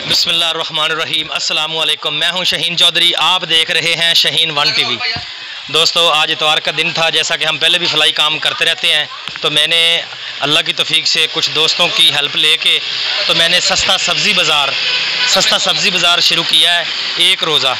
बिस्मिल्लाहिर्रहमानिर्रहीम। अस्सलाम वालेकुम। मैं हूं शहीन चौधरी, आप देख रहे हैं शहीन वन टीवी। दोस्तों, आज इतवार का दिन था। जैसा कि हम पहले भी फलाई काम करते रहते हैं, तो मैंने अल्लाह की तौफीक से कुछ दोस्तों की हेल्प लेके तो मैंने सस्ता सब्ज़ी बाज़ार शुरू किया है। एक रोज़ा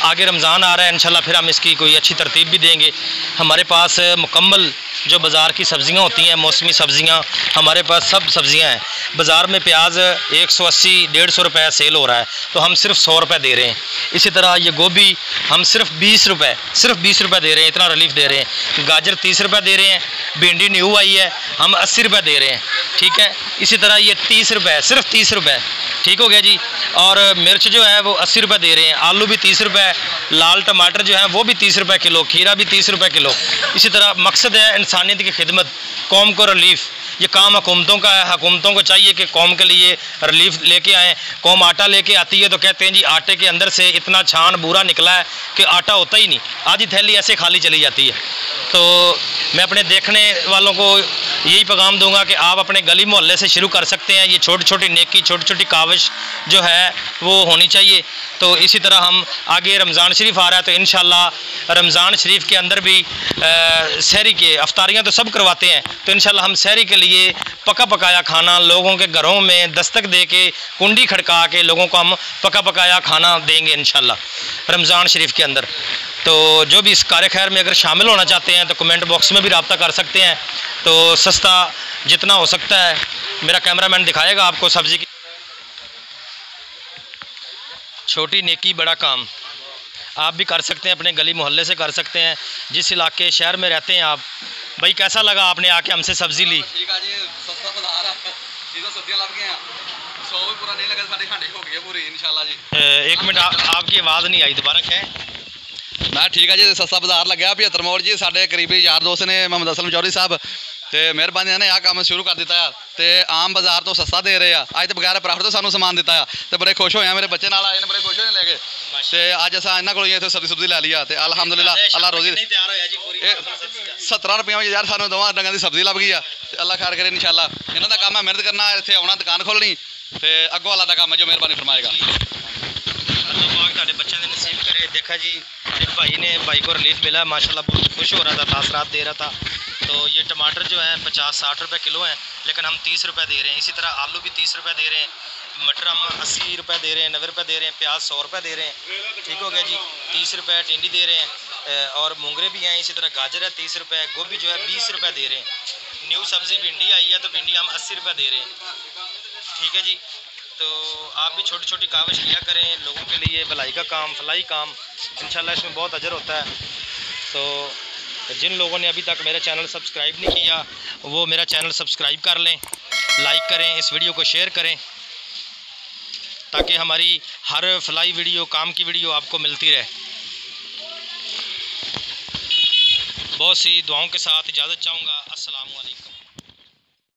आगे रमज़ान आ रहा है, इंशाल्लाह फिर हम इसकी कोई अच्छी तरतीब भी देंगे। हमारे पास मुकम्मल जो बाज़ार की सब्ज़ियाँ होती हैं, मौसमी सब्ज़ियाँ, हमारे पास सब सब्ज़ियाँ हैं। बाज़ार में प्याज 180-150 रुपये सेल हो रहा है, तो हम सिर्फ 100 रुपये दे रहे हैं। इसी तरह ये गोभी हम सिर्फ 20 रुपये दे रहे हैं, इतना रिलीफ दे रहे हैं। गाजर 30 रुपये दे रहे हैं। भिंडी न्यू आई है, हम 80 रुपये दे रहे हैं। ठीक है, इसी तरह ये 30 रुपये, सिर्फ 30 रुपये। ठीक हो गया जी। और मिर्च जो है वो 80 रुपये दे रहे हैं। आलू भी 30 रुपये, लाल टमाटर जो है वो भी 30 रुपये किलो, खीरा भी 30 रुपये किलो। इसी तरह मकसद है इंसानियत की खिदमत, कौम को रिलीफ। ये काम हुकूमतों का है। हुकूमतों को चाहिए कि कौम के लिए रिलीफ लेके आएँ। कौम आटा लेके आती है तो कहते हैं जी आटे के अंदर से इतना छान बूरा निकला है कि आटा होता ही नहीं, आधी थैली ऐसे खाली चली जाती है। तो मैं अपने देखने वालों को यही पैगाम दूंगा कि आप अपने गली मोहल्ले से शुरू कर सकते हैं। ये छोटी छोटी नेकी, छोटी छोटी काविश जो है वो होनी चाहिए। तो इसी तरह हम आगे रमज़ान शरीफ आ रहा है, तो इंशाल्लाह रमज़ान शरीफ के अंदर भी सहरी के अफ्तारियाँ तो सब करवाते हैं, तो इंशाल्लाह हम सहरी के लिए पका पकाया खाना लोगों के घरों में दस्तक दे के, कुंडी खड़का के लोगों को हम पका पकाया खाना देंगे इंशाल्लाह रमज़ान शरीफ के अंदर। तो जो भी इस कार्य खैर में अगर शामिल होना चाहते हैं तो कमेंट बॉक्स में भी रब्ता कर सकते हैं। तो सस्ता जितना हो सकता है, मेरा कैमरामैन दिखाएगा आपको सब्ज़ी की। छोटी नेकी बड़ा काम, आप भी कर सकते हैं, अपने गली मोहल्ले से कर सकते हैं। जिस इलाके शहर में रहते हैं आप, भाई कैसा लगा आपने आके हमसे सब्ज़ी ली? ठीक है जी, सस्ता बाजार है, चीज़ें सब्जियां लग गई हैं, 100 भी पूरा नहीं लगा, साढ़े घंटे हो गए पूरी इंशाल्लाह जी। एक मिनट, आपकी आवाज़ नहीं आई, दोबारा कहें। मैं ठीक है जी, सस्ता बाजार लग गया 75 मोड़ जी। साढ़े करीबी यार दोस्त ने मोहम्मद असलम चौधरी साहब तो मेहरबानी ने यह काम शुरू कर दिता यार, तो आम बाजार तो सस्ता दे रहे हैं। अज तो बगैर प्रॉफिट तो सानू समान दिता है, तो बड़े खुश होए। मेरे बच्चे नाल आए ने, बड़े खुश होए लेके, तो अज अस इन्होंने को इतने सब्जी लै लिया, तो अलहमदुलिल्लाह अल्लाह रोजी 17 रुपये यार सानू दोवां डंगां दी सब्जी लभ गई है। तो अल्लाह खैर करे इंशाल्लाह। इन्हों का काम है मेहनत करना, इतने आना दुकान खोलनी, तो अगों अल्लाह का काम है जो मेहरबानी फरमाएगा। बच्चों ने नसीब करे। देखा जी, एक भाई को रिलीफ मिला, माशाल्लाह बहुत खुश हो रहा था, तासरात दे रहा था। तो ये टमाटर जो है 50-60 रुपये किलो हैं, लेकिन हम 30 रुपये दे रहे हैं। इसी तरह आलू भी 30 रुपये दे रहे हैं, मटर हम 80 रुपये दे रहे हैं, 90 रुपये दे रहे हैं, प्याज 100 रुपये दे रहे हैं। ठीक हो गया जी। 30 रुपये टिंडी दे रहे हैं, और मूंगरे भी हैं। इसी तरह गाजर है 30 रुपये, गोभी जो है 20 रुपये दे रहे हैं। न्यू सब्ज़ी भिंडी आई है, तो भिंडी हम 80 रुपये दे रहे हैं। ठीक है जी। तो आप भी छोटी छोटी काविश किया करें लोगों के लिए, भलाई का काम, फलाई काम, इंशाल्लाह इसमें बहुत अजर होता है। तो जिन लोगों ने अभी तक मेरा चैनल सब्सक्राइब नहीं किया, वो मेरा चैनल सब्सक्राइब कर लें, लाइक करें, इस वीडियो को शेयर करें, ताकि हमारी हर फलाई वीडियो, काम की वीडियो आपको मिलती रहे। बहुत सी दुआओं के साथ इजाज़त चाहूँगा। अस्सलामु अलैकुम।